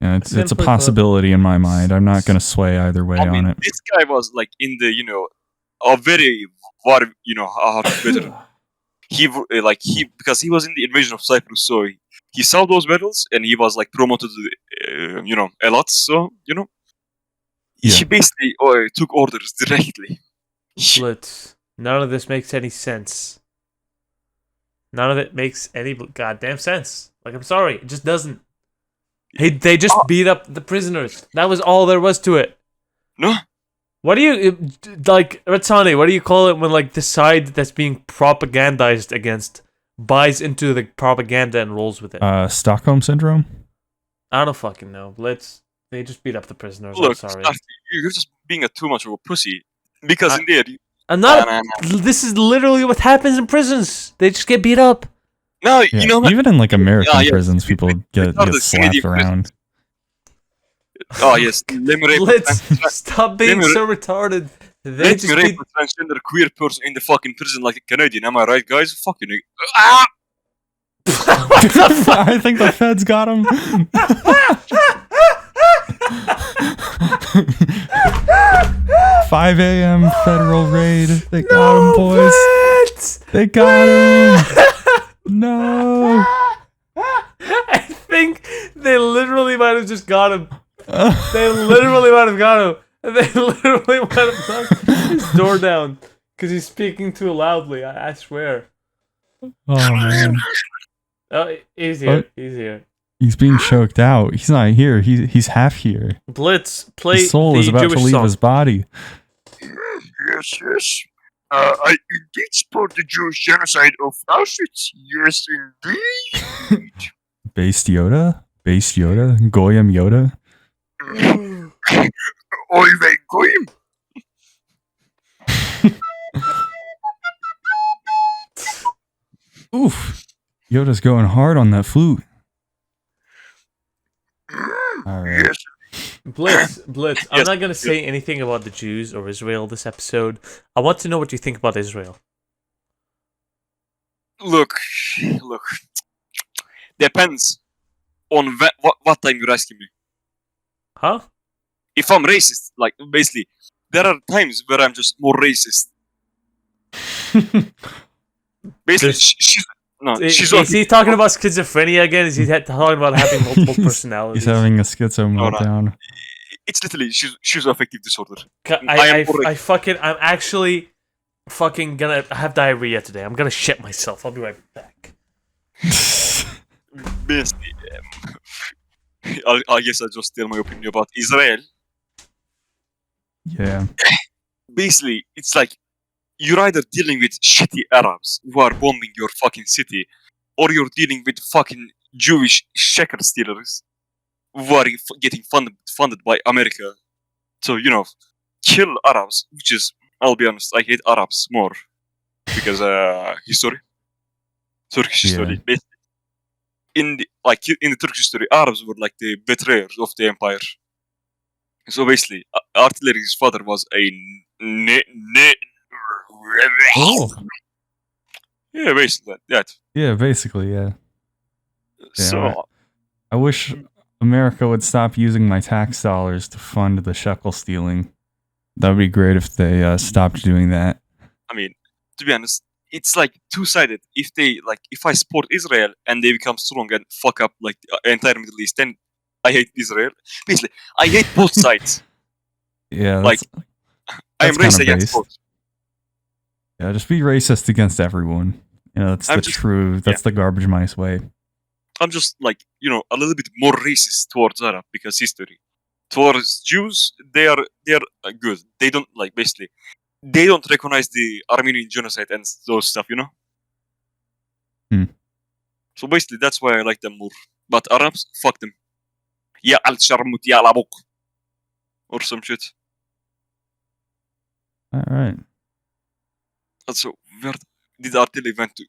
it's a Simply put- possibility in my mind. I'm not gonna sway either way I mean, on it. this guy was like in the a very how to put it. Because he was in the invasion of Cyprus, so he saw those medals and he was like promoted, a lot. So Yeah. he basically took orders directly. Blitz. None of this makes any sense. None of it makes any goddamn sense. Like, I'm sorry, it just doesn't. They just beat up the prisoners. That was all there was to it. No, What do you like, Ratsani? What do you call it when like the side that's being propagandized against buys into the propaganda and rolls with it. Stockholm syndrome. I don't fucking know. They just beat up the prisoners. I'm Look, sorry. Starty, you're just being too much of a pussy. Because in there, I'm not. This is literally what happens in prisons. They just get beat up. no, Yeah. you know what? Even in like American Yeah, yeah. prisons, people get are the slapped Canadian around. Oh yes, let me rape Let's a stop being Let me- so retarded. They let just me rape beat. a transgender queer person in the fucking prison like a Canadian. Am I right, guys? Fucking ah! I think the feds got him. 5 a.m. federal raid. They got him, boys. What? They got him. No. I think they literally might have just got him. They literally might have got him. They literally might have knocked his door down because he's speaking too loudly. I swear. Oh man. Oh, he's here. What? He's here. He's being choked out. He's not here. He's half here. Blitz, play His soul the is about Jewish to leave song. his body. Yes, yes. I indeed support the Jewish genocide of Auschwitz. Yes, indeed. Based Yoda? Based Yoda? Goyim Yoda? Oy vey goyim. Oof. Yoda's going hard on that flute. Alright. Yes. Blitz. I'm not gonna say anything about the Jews or Israel this episode. I want to know what you think about Israel. Look. Depends on what time you're asking me. Huh? If I'm racist, like basically, there are times where I'm just more racist. Basically, Is he talking about schizophrenia again? Is he talking about having multiple personalities? He's having a schizo meltdown. It's literally schizoaffective disorder. I'm actually fucking gonna have diarrhea today. I'm gonna shit myself. I'll be right back. Basically, I guess I'll just tell my opinion about Israel. Yeah. Basically, it's like you're either dealing with shitty Arabs who are bombing your fucking city, or you're dealing with fucking Jewish sheker stealers who are getting funded by America. So, kill Arabs, which is, I'll be honest, I hate Arabs more. Because, Turkish history. Basically, in the Turkish history, Arabs were like the betrayers of the empire. So basically, artillery's father was a Oh. Yeah, basically that. Yeah, basically, yeah. So I wish America would stop using my tax dollars to fund the shekel stealing. That would be great if they stopped doing that. I mean, to be honest, it's like two-sided. If I support Israel and they become strong and fuck up like the entire Middle East, then I hate Israel. Basically, I hate both sides. Yeah, Like, I am that's racist kinda against based. both. Yeah, just be racist against everyone. That's the Garbagemice way. I'm just like, a little bit more racist towards Arab because history. Towards Jews, they are good. They don't basically they don't recognize the Armenian genocide and those stuff, Hmm. So basically that's why I like them more. But Arabs, fuck them. Ya al sharmut ya al abuk. Or some shit. Alright. Also, where did Artillery went to?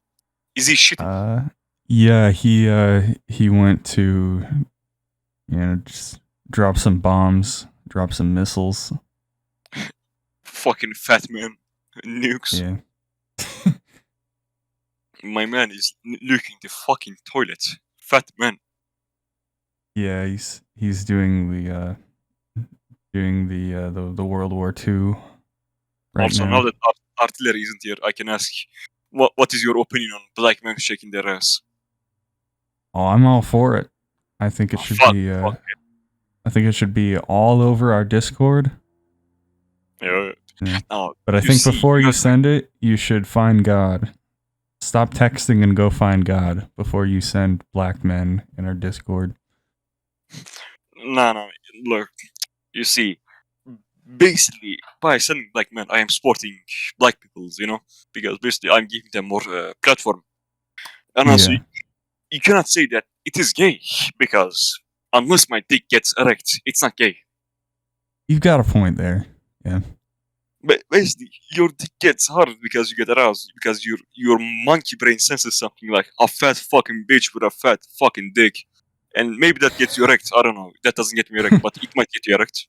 Is he shitting? Yeah, he went to just drop some bombs, drop some missiles. Fucking fat man. Nukes. Yeah. My man is nuking the fucking toilet. Fat man. Yeah, he's doing the World War II right Also, now. now that Artillery isn't here, I can ask, what is your opinion on black men shaking their ass? Oh, I'm all for it. I think it should be. I think it should be all over our Discord. Yeah. Now, But I think before you send it, you should find God. Stop texting and go find God before you send black men in our Discord. No. Look, you see, basically, by sending black men, I am supporting black peoples, because basically I'm giving them more platform. And also, Yeah. you cannot say that it is gay because unless my dick gets erect, it's not gay. You've got a point there. Yeah. But basically, your dick gets hard because you get aroused because your monkey brain senses something like a fat fucking bitch with a fat fucking dick, and maybe that gets you erect. I don't know. That doesn't get me erect, but it might get you erect.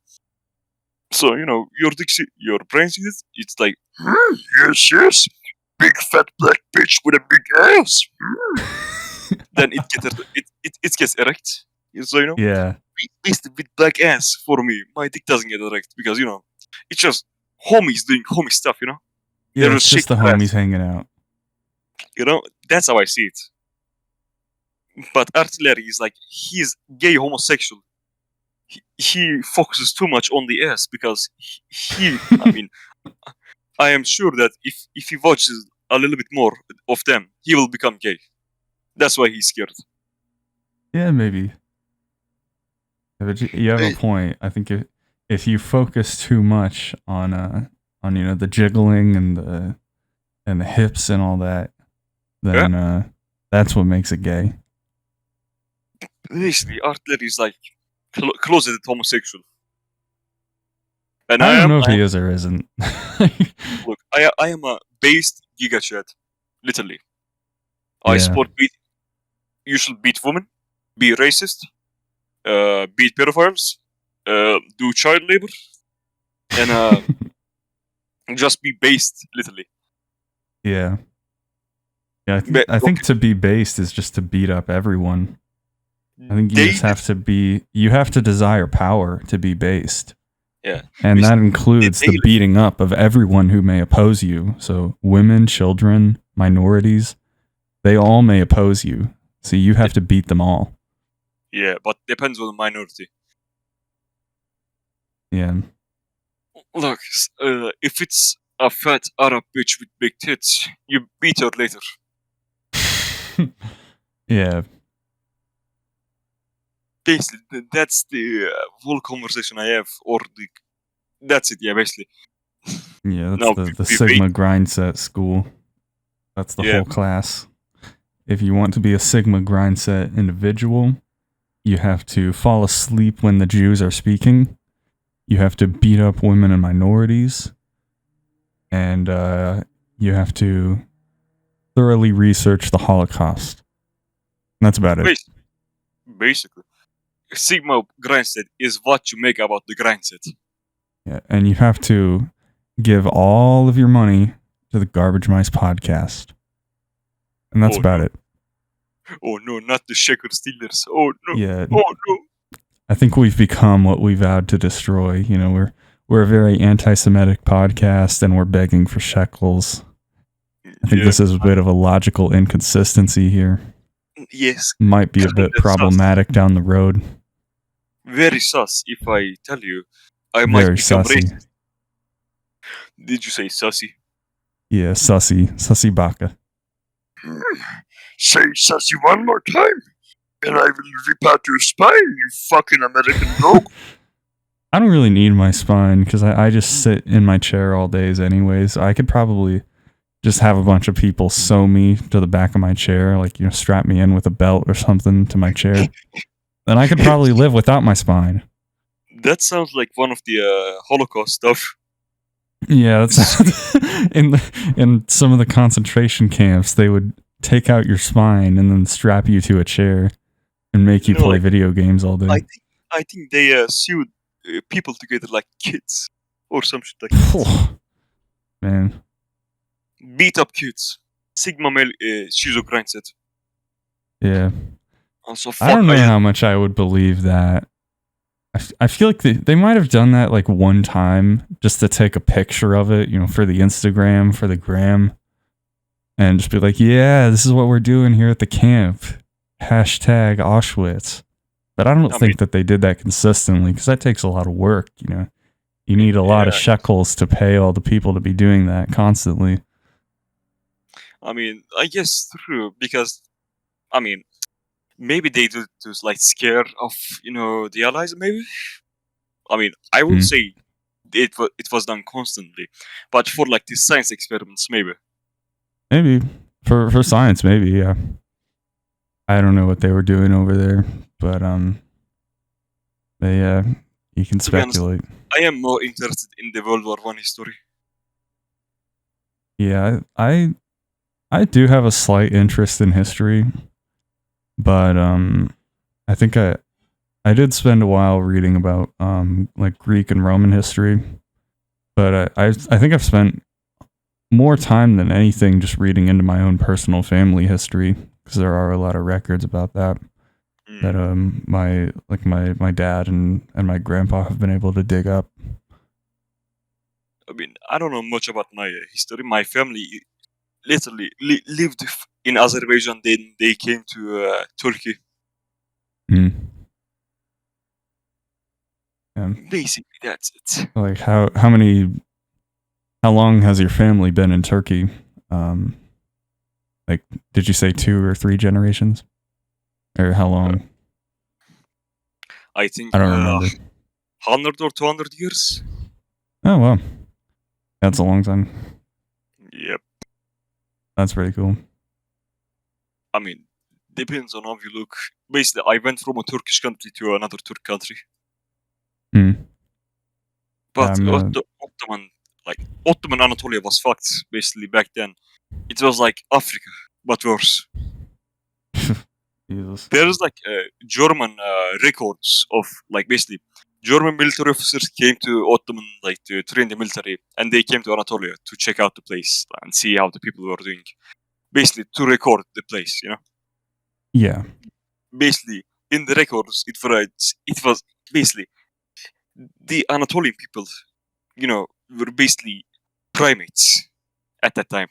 So your dick, your brain sees it. It's like, yes, big fat black bitch with a big ass. Then it gets erect. So Yeah. Basically with black ass for me, my dick doesn't get erect because it's just homies doing homie stuff. Yeah, They're it's just the shaking homies ass. hanging out. That's how I see it. But Artillery is like he's gay homosexual. He focuses too much on the ass because I mean, I am sure that if he watches a little bit more of them, he will become gay. That's why he's scared. Yeah, maybe. Yeah, but you have a point. I think if you focus too much on the jiggling and the hips and all that, then that's what makes it gay. Basically, Artillery is like closeted homosexual. And I don't know if he is or isn't. Look, I am a based gigachad, literally. I Yeah. support you should beat women, be racist, beat pedophiles, do child labor, and just be based, literally. Yeah. Yeah, I think to be based is just to beat up everyone. I think you just have to you have to desire power to be based. Yeah. And that includes the beating up of everyone who may oppose you. So women, children, minorities, they all may oppose you. So you have to beat them all. Yeah, but depends on the minority. Yeah. Look, if it's a fat Arab bitch with big tits, you beat her later. Yeah. Basically, that's the whole conversation I have, that's it. Yeah, basically. Yeah, that's the Sigma grind set school. That's the whole class. If you want to be a Sigma grind set individual, you have to fall asleep when the Jews are speaking. You have to beat up women and minorities. And you have to thoroughly research the Holocaust. And that's about it. Basically. Sigma grind set is what you make about the grind set. Yeah, and you have to give all of your money to the Garbagemice podcast. And that's about it. Oh no, not the Shaker Steelers. Oh no. Yeah. Oh no. I think we've become what we vowed to destroy. We're a very anti-Semitic podcast, and we're begging for shekels. I think this is a bit of a logical inconsistency here. Yes. Might be a bit problematic down the road. Very sus, if I tell you. I might very become sussy. racist. Did you say sussy? Yeah, sussy baka. Say sussy one more time, and I will rip out your spine, you fucking American dog. I don't really need my spine because I just sit in my chair all days anyways. I could probably just have a bunch of people sew me to the back of my chair, like, strap me in with a belt or something to my chair. Then I could probably live without my spine. That sounds like one of the Holocaust stuff. Yeah, that's in some of the concentration camps, they would take out your spine and then strap you to a chair and make you play video games all day. I think they sewed people together like kids or some shit like that. Man. Beat up kids. Sigma male Shizo grind set. Yeah. Also, I don't know how much I would believe that. I feel like they might have done that like one time just to take a picture of it, for the Instagram, for the gram, and just be like, yeah, this is what we're doing here at the camp. Hashtag Auschwitz. But I don't think that they did that consistently because that takes a lot of work, You need a lot of shekels to pay all the people to be doing that constantly. I mean, I guess true, because, maybe they do to like scare off, the allies, maybe? I mean, I would say it was done constantly, but for like these science experiments, maybe. Maybe. For science, maybe, yeah. I don't know what they were doing over there, but yeah, you can To be honest, speculate. I am more interested in the World War One history. Yeah, I do have a slight interest in history, but I think I did spend a while reading about like Greek and Roman history, but I think I've spent more time than anything just reading into my own personal family history, because there are a lot of records about that that my dad and my grandpa have been able to dig up. I mean, I don't know much about my history. My family literally lived in Azerbaijan. Then they came to Turkey. Mm. Yeah. Basically, that's it. Like how long has your family been in Turkey? Like, did you say 2 or 3 generations, or how long? I think I don't remember. 100 or 200 years. Oh well, that's a long time. Yep. That's pretty cool. I mean, depends on how you look. Basically, I went from a Turkish country to another Turk country. Hmm. But I'm, Ottoman Anatolia was fucked. Basically, back then, it was like Africa, but worse. Jesus. There's like German records of like basically German military officers came to Ottoman like to train the military, and they came to Anatolia to check out the place and see how the people were doing. Basically, to record the place, you know. Yeah. Basically, in the records, it was basically the Anatolian people, you know, were basically primates at that time.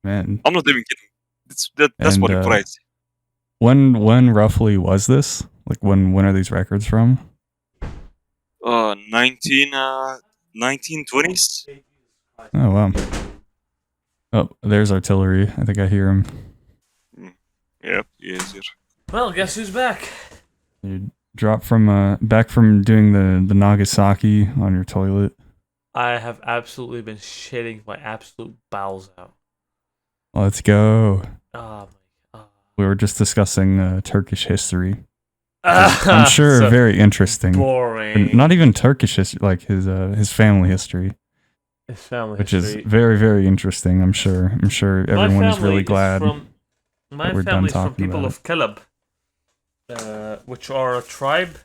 Man. I'm not even kidding. That's And, what it provides. When roughly was this? Like when are these records from? 1920s. Oh wow. Oh, there's artillery. I think I hear him. Yep, yes, sir. Well, guess who's back? You dropped from back from doing the Nagasaki on your toilet. I have absolutely been shitting my absolute bowels out. Let's go. Oh my god. We were just discussing Turkish history. I'm sure So very interesting. boring. Not even Turkish history, like his family history, His family which history. is very, very interesting. I'm sure everyone is really glad. My we're done family's from talking people about of Kalab, which are a tribe.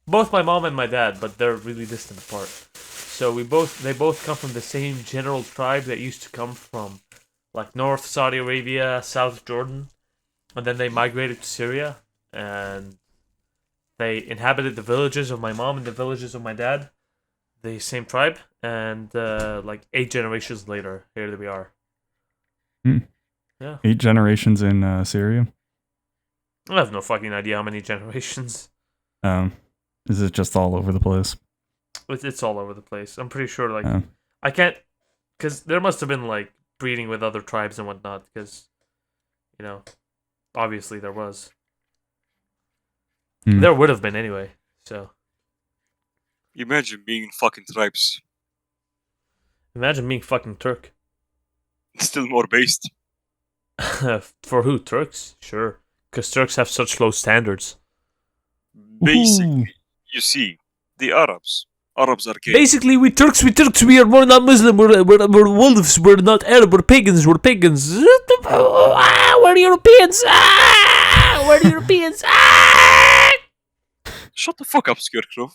Both my mom and my dad, but they're really distant apart. So they both come from the same general tribe that used to come from like North Saudi Arabia, South Jordan, and then they migrated to Syria, and they inhabited the villages of my mom and the villages of my dad, the same tribe, and like 8 generations later, here we are. Hmm. Yeah. 8 generations in Syria. I have no fucking idea how many generations. Is it just all over the place? It's all over the place. I'm pretty sure, like, I can't, because there must have been, like, breeding with other tribes and whatnot, because, you know, obviously there was. There would have been anyway, so. Imagine being in fucking tribes. Imagine being fucking Turk. Still more based. For who? Turks? Sure. Because Turks have such low standards. Basically, you see, the Arabs are gay. Basically, we Turks, we are not Muslim, we're wolves, we're not Arab, we're pagans. We're the Europeans. We're the Europeans. Shut the fuck up, Scarecrow.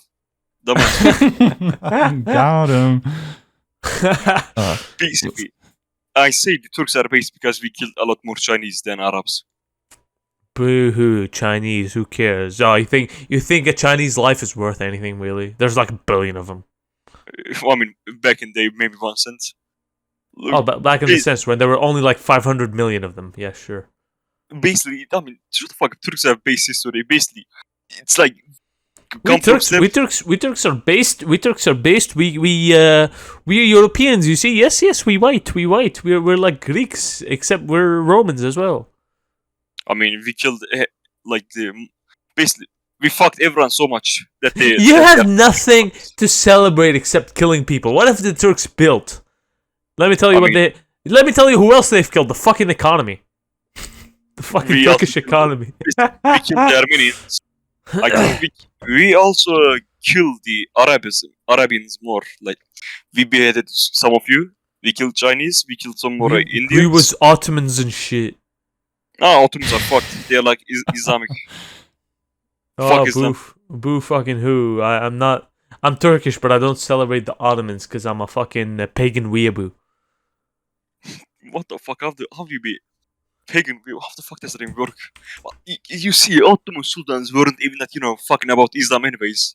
Got him. Basically, I say the Turks are based because we killed a lot more Chinese than Arabs. Boo-hoo, Chinese, who cares? Oh, you think a Chinese life is worth anything, really? There's like 1 billion of them. I mean, back in the day, maybe 1 cent. Look, but back in the sense when there were only like 500 million of them. Yeah, sure. Basically, I mean, shut the fuck up. Turks have base history. Basically, it's like we Turks are based. We are Europeans. You see, yes, we white. We're like Greeks, except we're Romans as well. I mean, we killed basically we fucked everyone so much that they. You have nothing to celebrate except killing people. What have the Turks built? Let me tell you Let me tell you who else they've killed. The fucking economy. The fucking We Turkish also- economy. We killed the Armenians. I think we also killed the Arabians more. Like, we beheaded some of you. We killed Chinese. We killed some more Indians. We was Ottomans and shit. No, Ottomans are fucked. They're like Islamic. Oh, Fuck Islam. boo fucking who. I'm Turkish, but I don't celebrate the Ottomans because I'm a fucking pagan weeaboo. What the fuck? How do you be pagan? How the fuck does that even work? Well, you see, Ottoman sultans weren't even that, fucking about Islam anyways.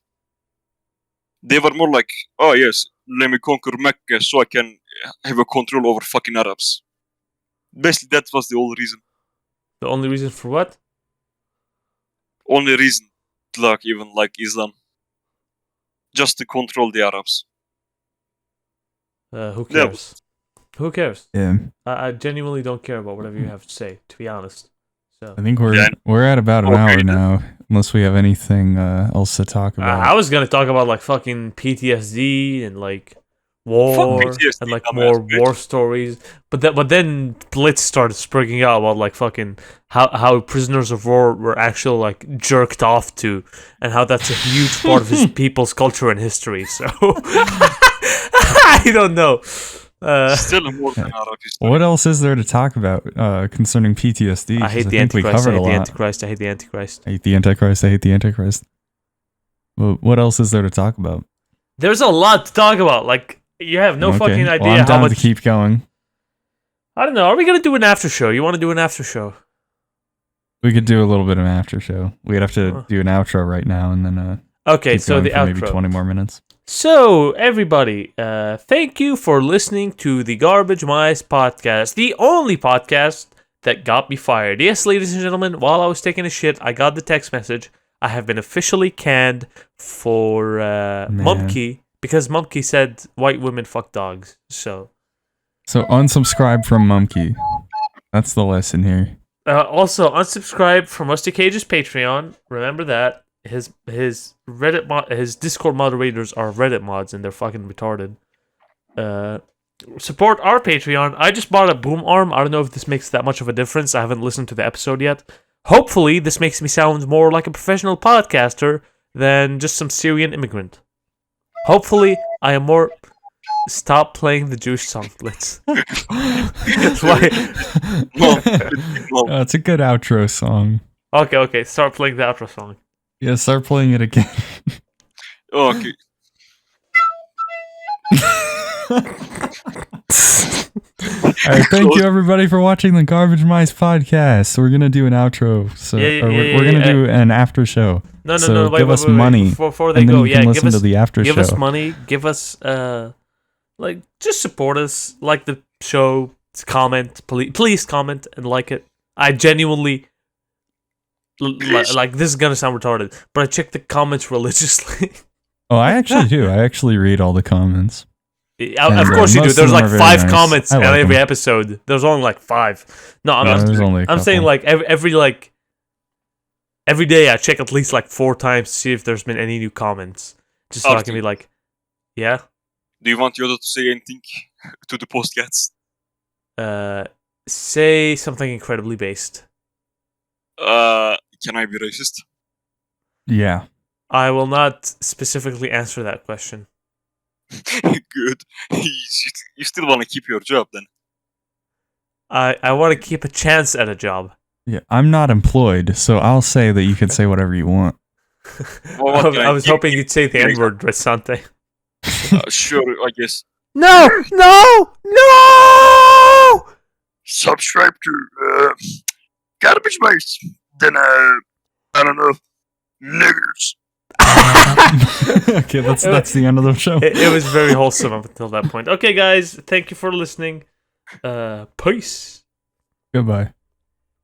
They were more like, oh yes, let me conquer Mecca so I can have a control over fucking Arabs. Basically, that was the whole reason. The only reason for what? Only reason, like even like Islam, just to control the Arabs. Who Yeah. cares? Who cares? Yeah. I genuinely don't care about whatever you have to say, to be honest. So I think we're Yeah. we're at about an Okay. hour now, unless we have anything else to talk about. I was gonna talk about like fucking PTSD and like war PTSD, and like dumbass more bitch. war stories, but then Blitz started springing out about like fucking how prisoners of war were actually like jerked off to, and how that's a huge part of his people's culture and history. So I don't know. Still more than Arab history. What else is there to talk about concerning PTSD? I hate 'Cause the think we Antichrist. I covered hate a the lot. Antichrist. I hate the Antichrist. I hate the Antichrist. I hate the Antichrist. Well, what else is there to talk about? There's a lot to talk about. Like you have no Okay. fucking Well, idea I'm how down much. to keep going. I don't know. Are we gonna do an after show? You want to do an after show? We could do a little bit of an after show. We'd have to Huh. do an outro right now, and then Okay, keep so going the for maybe outro. 20 more minutes. So, everybody, thank you for listening to the Garbage Mice podcast, the only podcast that got me fired. Yes, ladies and gentlemen, while I was taking a shit, I got the text message. I have been officially canned for Mumkey, because Mumkey said white women fuck dogs. So, unsubscribe from Mumkey. That's the lesson here. also, unsubscribe from Rusty Cage's Patreon. Remember that. His Reddit his Discord moderators are Reddit mods and they're fucking retarded. Support our Patreon. I just bought a boom arm. I don't know if this makes that much of a difference. I haven't listened to the episode yet. Hopefully, this makes me sound more like a professional podcaster than just some Syrian immigrant. Hopefully, I am more. Stop playing the Jewish song, Blitz. Why? It's a good outro song. Okay. Start playing the outro song. Yeah, start playing it again. Okay. All right, thank you everybody for watching the Garbage Mice podcast. We're gonna do an outro, so we're gonna do an after show. No, So wait, give us wait, money, before they and then go. you can Yeah, listen give us to the after give show. us money. Give us like just support us, like the show, comment, please comment and like it. I genuinely like this is gonna sound retarded, but I check the comments religiously. Oh, I actually do. I actually read all the comments. Of course you do. most of There's them like are very 5 nice. comments I on like every them. episode. There's only like 5. No, No, there's only a I'm saying couple. like every day I check at least like 4 times to see if there's been any new comments, just so I can be like, yeah. Do you want Yoda to say anything to the postcats? Say something incredibly based. Can I be racist? Yeah. I will not specifically answer that question. Good. You still want to keep your job then? I want to keep a chance at a job. Yeah, I'm not employed, so I'll say that you can say whatever you want. Well, what can I was give hoping you'd say the give N-word, Resante. Sure, I guess. No! Subscribe to Garbage Mice. Then I don't know, niggers. Okay, that's the end of the show. It was very wholesome up until that point. Okay, guys, thank you for listening. Peace. Goodbye.